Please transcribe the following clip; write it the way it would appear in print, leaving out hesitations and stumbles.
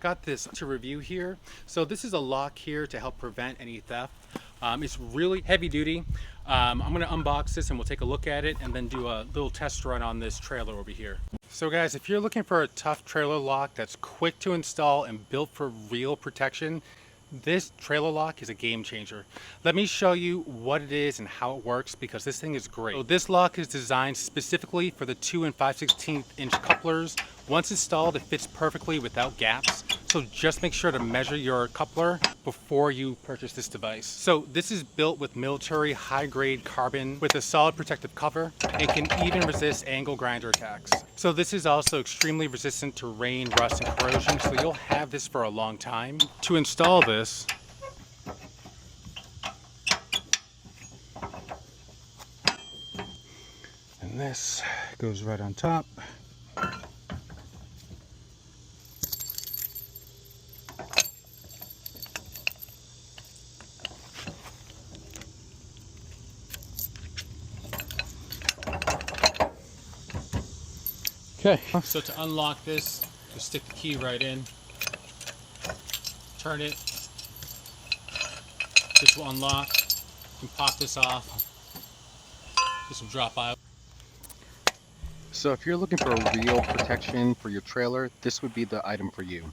Got this to review here. So this is a lock here to help prevent any theft. It's really heavy duty. I'm going to unbox this and we'll take a look at it and then do a little test run on this trailer over here. So guys, if you're looking for a tough trailer lock that's quick to install and built for real protection, this trailer lock is a game changer. Let me show you what it is and how it works because this thing is great. So this lock is designed specifically for the 2 5/16 inch couplers. Once installed, it fits perfectly without gaps. So just make sure to measure your coupler before you purchase this device. So this is built with military high-grade carbon with a solid protective cover and can even resist angle grinder attacks. So this is also extremely resistant to rain, rust, and corrosion, so you'll have this for a long time. To install this, and this goes right on top. Okay, so to unlock this, just stick the key right in, turn it, this will unlock, you can pop this off, this will drop out. So if you're looking for a real protection for your trailer, this would be the item for you.